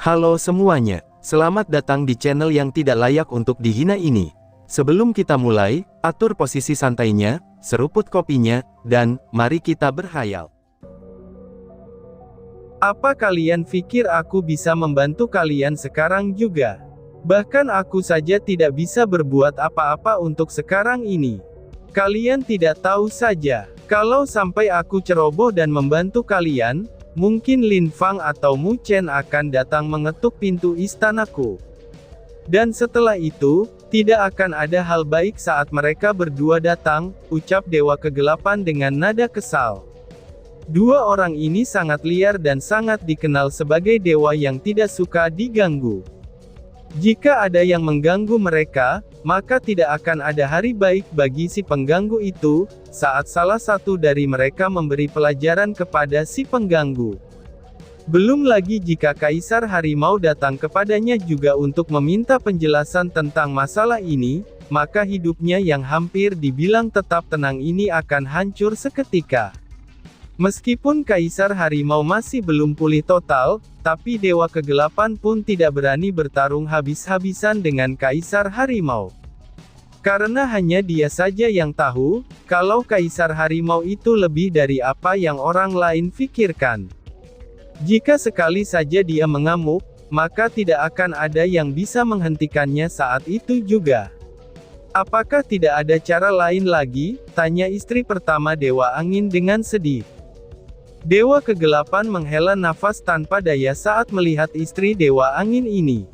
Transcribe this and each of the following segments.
Halo semuanya, selamat datang di channel yang tidak layak untuk dihina ini. Sebelum kita mulai, atur posisi santainya, seruput kopinya, dan mari kita berhayal. Apa kalian pikir aku bisa membantu kalian sekarang juga? Bahkan aku saja tidak bisa berbuat apa-apa untuk sekarang ini. Kalian tidak tahu saja, kalau sampai aku ceroboh dan membantu kalian, mungkin Lin Fang atau Mu Chen akan datang mengetuk pintu istanaku. Dan setelah itu, tidak akan ada hal baik saat mereka berdua datang, ucap Dewa Kegelapan dengan nada kesal. Dua orang ini sangat liar dan sangat dikenal sebagai dewa yang tidak suka diganggu. Jika ada yang mengganggu mereka, maka tidak akan ada hari baik bagi si pengganggu itu, saat salah satu dari mereka memberi pelajaran kepada si pengganggu. Belum lagi jika Kaisar Harimau datang kepadanya juga untuk meminta penjelasan tentang masalah ini, maka hidupnya yang hampir dibilang tetap tenang ini akan hancur seketika. Meskipun Kaisar Harimau masih belum pulih total, tapi Dewa Kegelapan pun tidak berani bertarung habis-habisan dengan Kaisar Harimau. Karena hanya dia saja yang tahu, kalau Kaisar Harimau itu lebih dari apa yang orang lain pikirkan. Jika sekali saja dia mengamuk, maka tidak akan ada yang bisa menghentikannya saat itu juga. Apakah tidak ada cara lain lagi? Tanya istri pertama Dewa Angin dengan sedih. Dewa Kegelapan menghela nafas tanpa daya saat melihat istri Dewa Angin ini.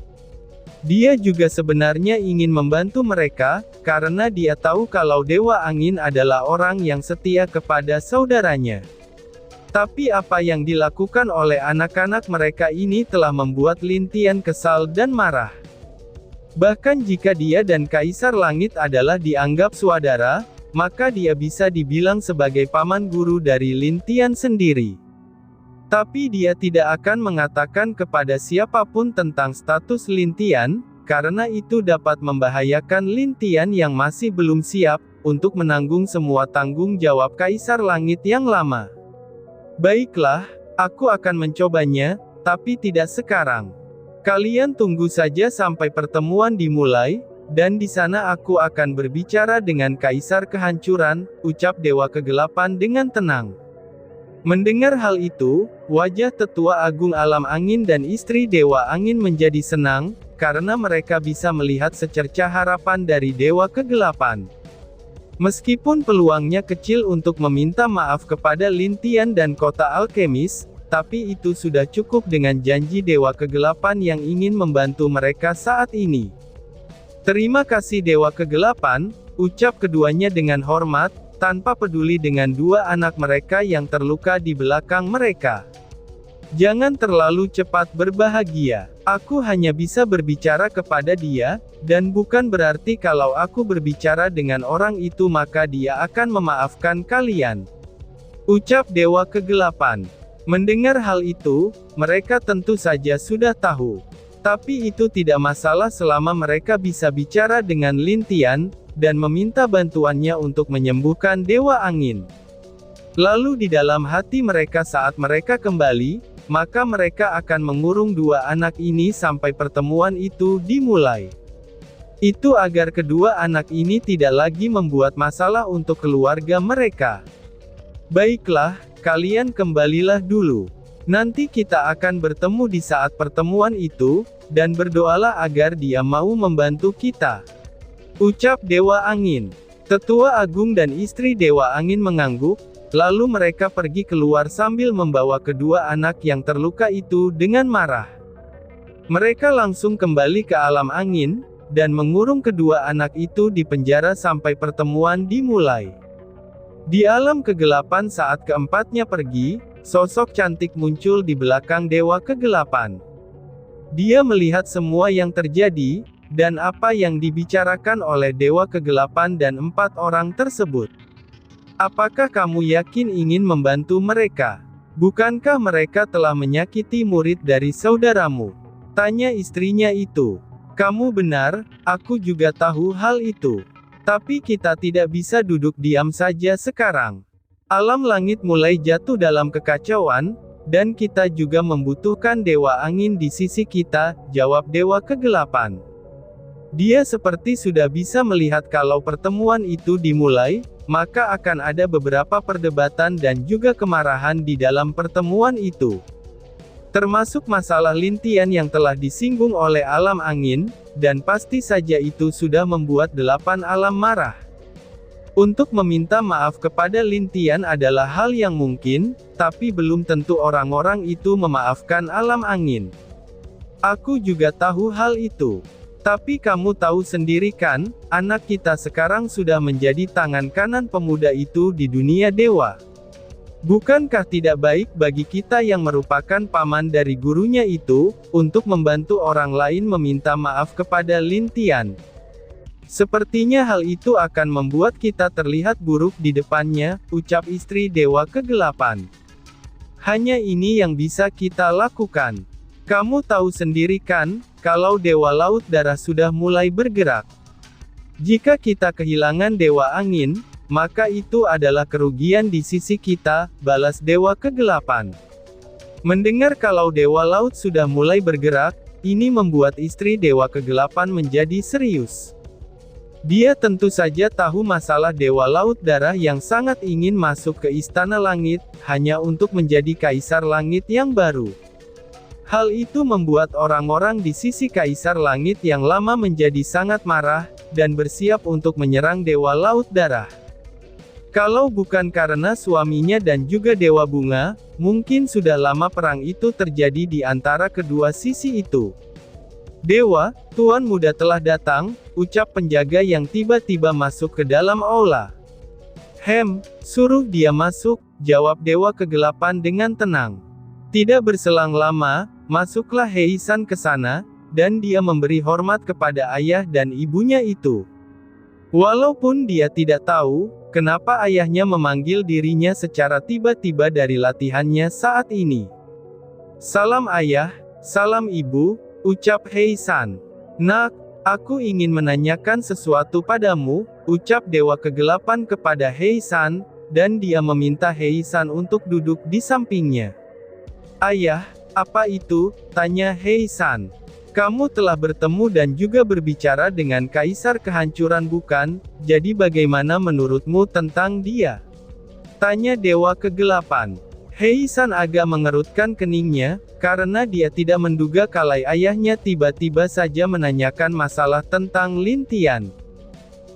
Dia juga sebenarnya ingin membantu mereka, karena dia tahu kalau Dewa Angin adalah orang yang setia kepada saudaranya. Tapi apa yang dilakukan oleh anak-anak mereka ini telah membuat Lin Tian kesal dan marah. Bahkan jika dia dan Kaisar Langit adalah dianggap saudara, maka dia bisa dibilang sebagai paman guru dari Lin Tian sendiri. Tapi dia tidak akan mengatakan kepada siapapun tentang status Lin Tian, karena itu dapat membahayakan Lin Tian yang masih belum siap untuk menanggung semua tanggung jawab Kaisar Langit yang lama. Baiklah, aku akan mencobanya, tapi tidak sekarang. Kalian tunggu saja sampai pertemuan dimulai, dan di sana aku akan berbicara dengan Kaisar Kehancuran, ucap Dewa Kegelapan dengan tenang. Mendengar hal itu, wajah Tetua Agung Alam Angin dan istri Dewa Angin menjadi senang, karena mereka bisa melihat secercah harapan dari Dewa Kegelapan. Meskipun peluangnya kecil untuk meminta maaf kepada Lin Tian dan kota alkemis, tapi itu sudah cukup dengan janji Dewa Kegelapan yang ingin membantu mereka saat ini. Terima kasih Dewa Kegelapan, ucap keduanya dengan hormat, tanpa peduli dengan dua anak mereka yang terluka di belakang mereka. Jangan terlalu cepat berbahagia. Aku hanya bisa berbicara kepada dia, dan bukan berarti kalau aku berbicara dengan orang itu maka dia akan memaafkan kalian. Ucap Dewa Kegelapan. Mendengar hal itu, mereka tentu saja sudah tahu. Tapi itu tidak masalah selama mereka bisa bicara dengan Lin Tian, dan meminta bantuannya untuk menyembuhkan Dewa Angin. Lalu di dalam hati mereka saat mereka kembali, maka mereka akan mengurung dua anak ini sampai pertemuan itu dimulai. Itu agar kedua anak ini tidak lagi membuat masalah untuk keluarga mereka. Baiklah, kalian kembalilah dulu. Nanti kita akan bertemu di saat pertemuan itu, dan berdoalah agar dia mau membantu kita. Ucap Dewa Angin. Tetua Agung dan istri Dewa Angin mengangguk, lalu mereka pergi keluar sambil membawa kedua anak yang terluka itu dengan marah. Mereka langsung kembali ke alam angin, dan mengurung kedua anak itu di penjara sampai pertemuan dimulai. Di alam kegelapan saat keempatnya pergi, sosok cantik muncul di belakang Dewa Kegelapan. Dia melihat semua yang terjadi, dan apa yang dibicarakan oleh Dewa Kegelapan dan empat orang tersebut. Apakah kamu yakin ingin membantu mereka? Bukankah mereka telah menyakiti murid dari saudaramu? Tanya istrinya itu. Kamu benar, aku juga tahu hal itu. Tapi kita tidak bisa duduk diam saja sekarang. Alam langit mulai jatuh dalam kekacauan, Dan kita juga membutuhkan Dewa Angin di sisi kita, jawab Dewa Kegelapan. Dia seperti sudah bisa melihat kalau pertemuan itu dimulai, maka akan ada beberapa perdebatan dan juga kemarahan di dalam pertemuan itu. Termasuk masalah Lintian yang telah disinggung oleh alam angin, dan pasti saja itu sudah membuat 8 alam marah. Untuk meminta maaf kepada Lintian adalah hal yang mungkin, tapi belum tentu orang-orang itu memaafkan alam angin. Aku juga tahu hal itu. Tapi kamu tahu sendiri kan, anak kita sekarang sudah menjadi tangan kanan pemuda itu di dunia dewa. Bukankah tidak baik bagi kita yang merupakan paman dari gurunya itu, untuk membantu orang lain meminta maaf kepada Lintian? Sepertinya hal itu akan membuat kita terlihat buruk di depannya, ucap istri Dewa Kegelapan. Hanya ini yang bisa kita lakukan. Kamu tahu sendiri kan, kalau Dewa Laut Darah sudah mulai bergerak. Jika kita kehilangan Dewa Angin, maka itu adalah kerugian di sisi kita, balas Dewa Kegelapan. Mendengar kalau Dewa Laut sudah mulai bergerak, ini membuat istri Dewa Kegelapan menjadi serius. Dia tentu saja tahu masalah Dewa Laut Darah yang sangat ingin masuk ke Istana Langit, hanya untuk menjadi Kaisar Langit yang baru. Hal itu membuat orang-orang di sisi Kaisar Langit yang lama menjadi sangat marah, dan bersiap untuk menyerang Dewa Laut Darah. Kalau bukan karena suaminya dan juga Dewa Bunga, mungkin sudah lama perang itu terjadi di antara kedua sisi itu. Dewa, Tuan Muda telah datang, ucap penjaga yang tiba-tiba masuk ke dalam aula. Suruh dia masuk, jawab Dewa Kegelapan dengan tenang. Tidak berselang lama, masuklah Heisan ke sana, dan dia memberi hormat kepada ayah dan ibunya itu. Walaupun dia tidak tahu, kenapa ayahnya memanggil dirinya secara tiba-tiba dari latihannya saat ini. Salam ayah, salam ibu, ucap Heisan. Nak, aku ingin menanyakan sesuatu padamu, ucap Dewa Kegelapan kepada Heisan, dan dia meminta Heisan untuk duduk di sampingnya. Ayah, apa itu? Tanya Heisan. Kamu telah bertemu dan juga berbicara dengan Kaisar Kehancuran bukan? Jadi bagaimana menurutmu tentang dia? Tanya Dewa Kegelapan. Heisan agak mengerutkan keningnya, karena dia tidak menduga kalau ayahnya tiba-tiba saja menanyakan masalah tentang Lintian.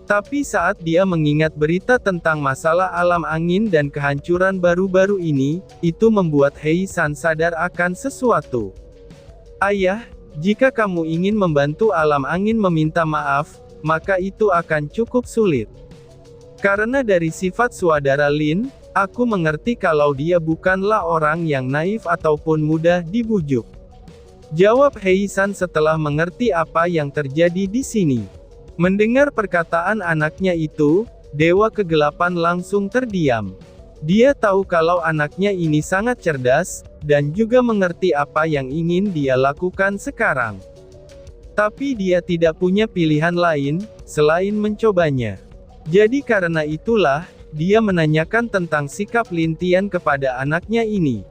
Tapi saat dia mengingat berita tentang masalah alam angin dan kehancuran baru-baru ini, itu membuat Heisan sadar akan sesuatu. Ayah, jika kamu ingin membantu alam angin meminta maaf, maka itu akan cukup sulit. Karena dari sifat saudara Lin, aku mengerti kalau dia bukanlah orang yang naif ataupun mudah dibujuk. Jawab Heisan setelah mengerti apa yang terjadi di sini. Mendengar perkataan anaknya itu, Dewa Kegelapan langsung terdiam. Dia tahu kalau anaknya ini sangat cerdas, dan juga mengerti apa yang ingin dia lakukan sekarang. Tapi dia tidak punya pilihan lain, selain mencobanya. Jadi karena itulah, dia menanyakan tentang sikap Lintian kepada anaknya ini.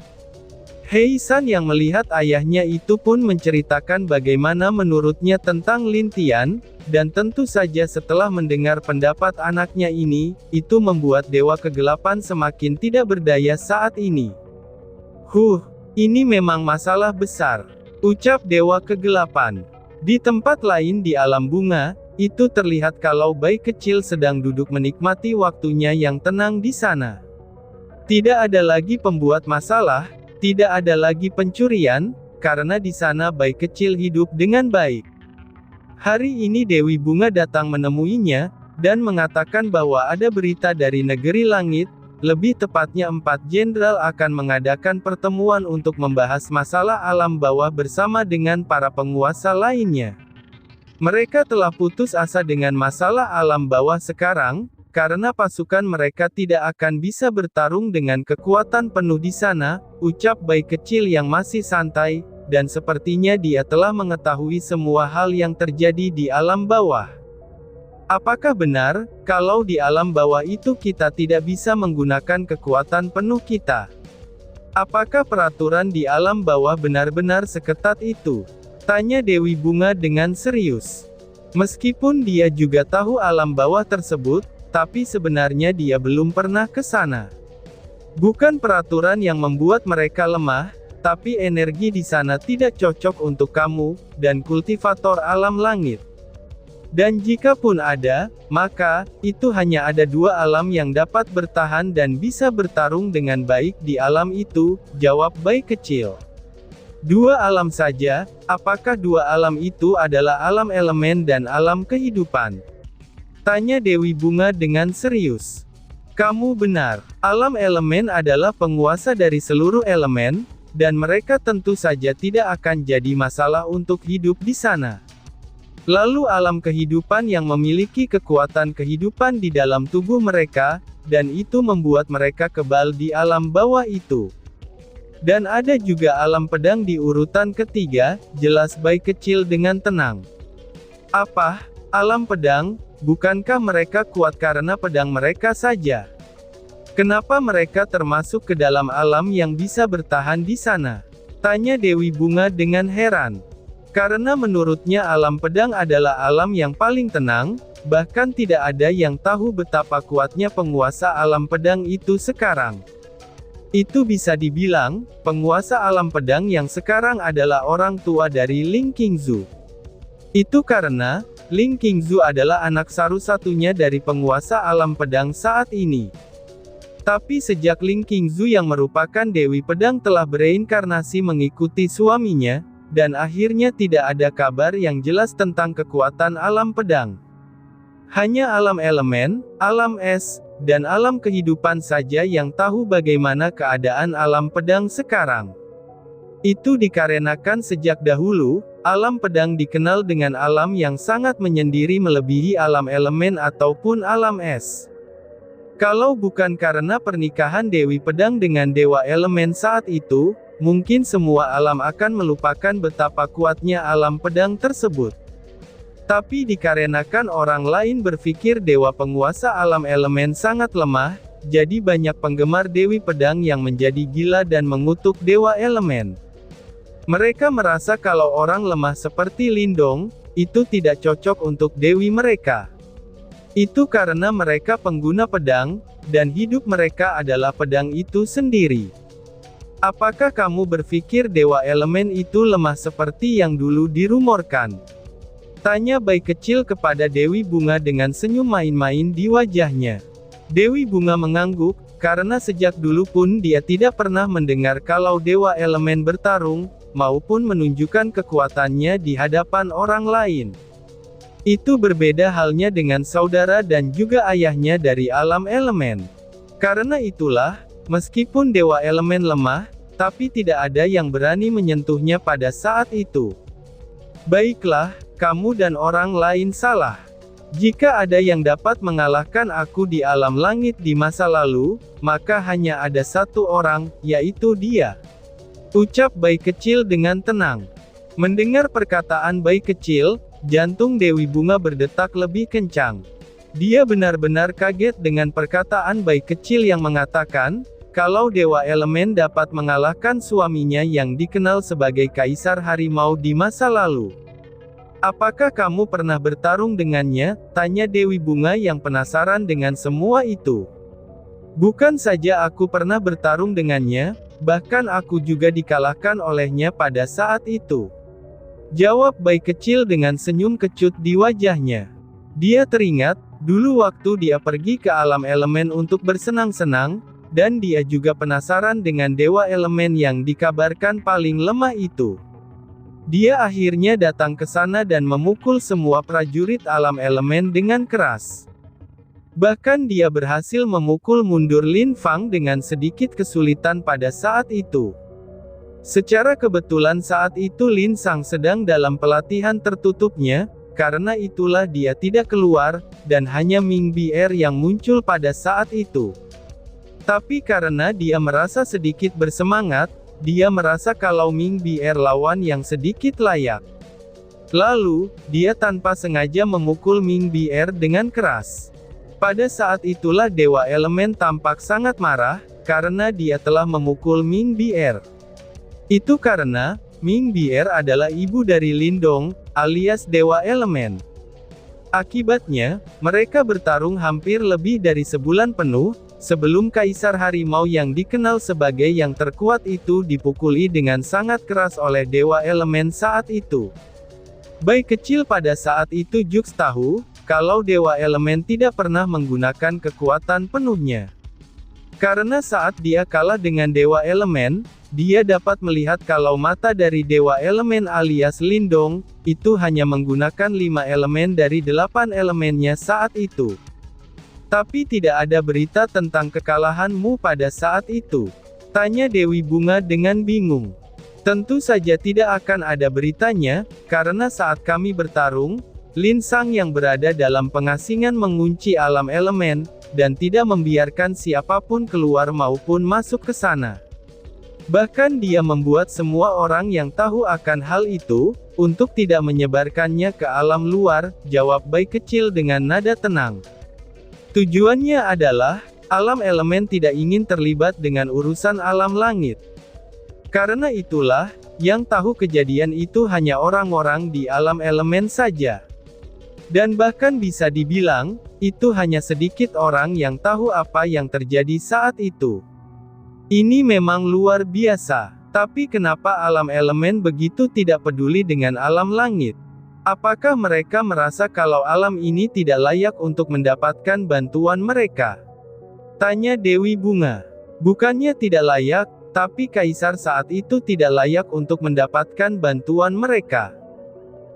Heisan yang melihat ayahnya itu pun menceritakan bagaimana menurutnya tentang Lintian, dan tentu saja setelah mendengar pendapat anaknya ini, itu membuat Dewa Kegelapan semakin tidak berdaya saat ini. Ini memang masalah besar, ucap Dewa Kegelapan. Di tempat lain di alam bunga, itu terlihat kalau bayi kecil sedang duduk menikmati waktunya yang tenang di sana. Tidak ada lagi pembuat masalah, tidak ada lagi pencurian, karena di sana bayi kecil hidup dengan baik. Hari ini Dewi Bunga datang menemuinya, dan mengatakan bahwa ada berita dari negeri langit, lebih tepatnya 4 jenderal akan mengadakan pertemuan untuk membahas masalah alam bawah bersama dengan para penguasa lainnya. Mereka telah putus asa dengan masalah alam bawah sekarang, karena pasukan mereka tidak akan bisa bertarung dengan kekuatan penuh di sana, ucap bayi kecil yang masih santai, dan sepertinya dia telah mengetahui semua hal yang terjadi di alam bawah. Apakah benar, kalau di alam bawah itu kita tidak bisa menggunakan kekuatan penuh kita? Apakah peraturan di alam bawah benar-benar seketat itu? Tanya Dewi Bunga dengan serius. Meskipun dia juga tahu alam bawah tersebut, tapi sebenarnya dia belum pernah ke sana. Bukan peraturan yang membuat mereka lemah, tapi energi di sana tidak cocok untuk kamu, dan kultivator alam langit. Dan jika pun ada, maka, itu hanya ada dua alam yang dapat bertahan dan bisa bertarung dengan baik di alam itu, jawab bayi kecil. Dua alam saja, apakah dua alam itu adalah alam elemen dan alam kehidupan? Tanya Dewi Bunga dengan serius. Kamu benar, alam elemen adalah penguasa dari seluruh elemen, dan mereka tentu saja tidak akan jadi masalah untuk hidup di sana. Lalu alam kehidupan yang memiliki kekuatan kehidupan di dalam tubuh mereka, dan itu membuat mereka kebal di alam bawah itu. Dan ada juga alam pedang di urutan ketiga, jelas bayi kecil dengan tenang. Apa? Alam pedang? Bukankah mereka kuat karena pedang mereka saja? Kenapa mereka termasuk ke dalam alam yang bisa bertahan di sana? Tanya Dewi Bunga dengan heran. Karena menurutnya alam pedang adalah alam yang paling tenang, bahkan tidak ada yang tahu betapa kuatnya penguasa alam pedang itu sekarang. Itu bisa dibilang, penguasa alam pedang yang sekarang adalah orang tua dari Ling Qingzu. Itu karena, Ling Qingzu adalah anak satu-satunya dari penguasa alam pedang saat ini. Tapi sejak Ling Qingzu yang merupakan Dewi Pedang telah bereinkarnasi mengikuti suaminya, dan akhirnya tidak ada kabar yang jelas tentang kekuatan alam pedang. Hanya alam elemen, alam es, dan alam kehidupan saja yang tahu bagaimana keadaan alam pedang sekarang. Itu dikarenakan sejak dahulu, alam pedang dikenal dengan alam yang sangat menyendiri melebihi alam elemen ataupun alam es. Kalau bukan karena pernikahan Dewi Pedang dengan Dewa Elemen saat itu, mungkin semua alam akan melupakan betapa kuatnya alam pedang tersebut. Tapi dikarenakan orang lain berpikir dewa penguasa alam elemen sangat lemah, jadi banyak penggemar Dewi Pedang yang menjadi gila dan mengutuk dewa elemen. Mereka merasa kalau orang lemah seperti Lindong, itu tidak cocok untuk dewi mereka. Itu karena mereka pengguna pedang, dan hidup mereka adalah pedang itu sendiri. Apakah kamu berpikir dewa elemen itu lemah seperti yang dulu dirumorkan? Tanya bayi kecil kepada Dewi Bunga dengan senyum main-main di wajahnya. Dewi Bunga mengangguk, karena sejak dulu pun dia tidak pernah mendengar kalau dewa elemen bertarung, maupun menunjukkan kekuatannya di hadapan orang lain. Itu berbeda halnya dengan saudara dan juga ayahnya dari alam elemen. Karena itulah, meskipun dewa elemen lemah, tapi tidak ada yang berani menyentuhnya pada saat itu. Baiklah, kamu dan orang lain salah. Jika ada yang dapat mengalahkan aku di alam langit di masa lalu, maka hanya ada satu orang, yaitu dia. Ucap bayi kecil dengan tenang. Mendengar perkataan bayi kecil, jantung Dewi Bunga berdetak lebih kencang. Dia benar-benar kaget dengan perkataan bayi kecil yang mengatakan, kalau dewa elemen dapat mengalahkan suaminya yang dikenal sebagai kaisar harimau di masa lalu. Apakah kamu pernah bertarung dengannya? Tanya Dewi Bunga yang penasaran dengan semua itu. Bukan saja aku pernah bertarung dengannya, bahkan aku juga dikalahkan olehnya pada saat itu. Jawab bayi kecil dengan senyum kecut di wajahnya. Dia teringat, dulu waktu dia pergi ke alam elemen untuk bersenang-senang, dan dia juga penasaran dengan dewa elemen yang dikabarkan paling lemah itu. Dia akhirnya datang ke sana dan memukul semua prajurit alam elemen dengan keras. Bahkan dia berhasil memukul mundur Lin Fang dengan sedikit kesulitan pada saat itu. Secara kebetulan saat itu Lin Sang sedang dalam pelatihan tertutupnya, karena itulah dia tidak keluar, dan hanya Ming Bier yang muncul pada saat itu. Tapi karena dia merasa sedikit bersemangat, dia merasa kalau Ming Bier lawan yang sedikit layak. Lalu, dia tanpa sengaja memukul Ming Bier dengan keras. Pada saat itulah dewa elemen tampak sangat marah, karena dia telah memukul Ming Bier. Itu karena, Ming Bier adalah ibu dari Lindong, alias Dewa Elemen. Akibatnya, mereka bertarung hampir lebih dari sebulan penuh, sebelum Kaisar Harimau yang dikenal sebagai yang terkuat itu dipukuli dengan sangat keras oleh Dewa Elemen saat itu. Bayi kecil pada saat itu Jux tahu, kalau Dewa Elemen tidak pernah menggunakan kekuatan penuhnya. Karena saat dia kalah dengan Dewa Elemen, dia dapat melihat kalau mata dari Dewa Elemen alias Lindong, itu hanya menggunakan 5 elemen dari 8 elemennya saat itu. Tapi tidak ada berita tentang kekalahanmu pada saat itu. Tanya Dewi Bunga dengan bingung. Tentu saja tidak akan ada beritanya, karena saat kami bertarung, Lin Sang yang berada dalam pengasingan mengunci alam elemen, dan tidak membiarkan siapapun keluar maupun masuk ke sana. Bahkan dia membuat semua orang yang tahu akan hal itu, untuk tidak menyebarkannya ke alam luar, jawab bayi kecil dengan nada tenang. Tujuannya adalah, alam elemen tidak ingin terlibat dengan urusan alam langit. Karena itulah, yang tahu kejadian itu hanya orang-orang di alam elemen saja. Dan bahkan bisa dibilang, itu hanya sedikit orang yang tahu apa yang terjadi saat itu. Ini memang luar biasa. Tapi kenapa alam elemen begitu tidak peduli dengan alam langit? Apakah mereka merasa kalau alam ini tidak layak untuk mendapatkan bantuan mereka? Tanya Dewi Bunga. Bukannya tidak layak, tapi Kaisar saat itu tidak layak untuk mendapatkan bantuan mereka.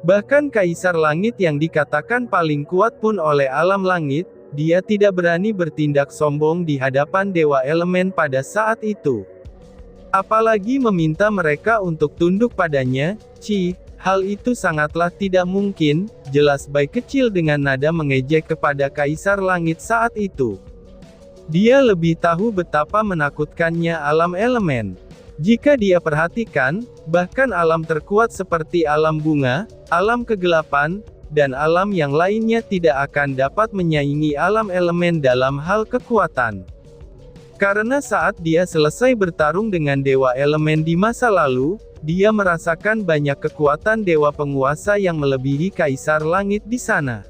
Bahkan Kaisar Langit yang dikatakan paling kuat pun oleh alam langit, dia tidak berani bertindak sombong di hadapan Dewa Elemen pada saat itu. Apalagi meminta mereka untuk tunduk padanya, hal itu sangatlah tidak mungkin, jelas bayi kecil dengan nada mengejek kepada Kaisar Langit saat itu. Dia lebih tahu betapa menakutkannya alam elemen. Jika dia perhatikan, bahkan alam terkuat seperti alam bunga, alam kegelapan, dan alam yang lainnya tidak akan dapat menyaingi alam elemen dalam hal kekuatan. Karena saat dia selesai bertarung dengan Dewa Elemen di masa lalu, dia merasakan banyak kekuatan dewa penguasa yang melebihi Kaisar Langit di sana.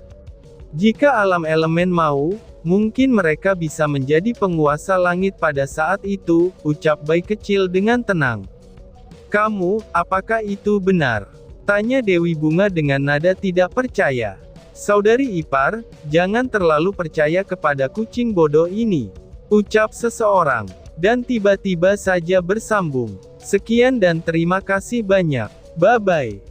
Jika alam elemen mau, mungkin mereka bisa menjadi penguasa langit pada saat itu, ucap bayi kecil dengan tenang. Kamu, apakah itu benar? Tanya Dewi Bunga dengan nada tidak percaya. Saudari ipar, jangan terlalu percaya kepada kucing bodoh ini, ucap seseorang. Dan tiba-tiba saja bersambung. Sekian dan terima kasih banyak. Bye-bye.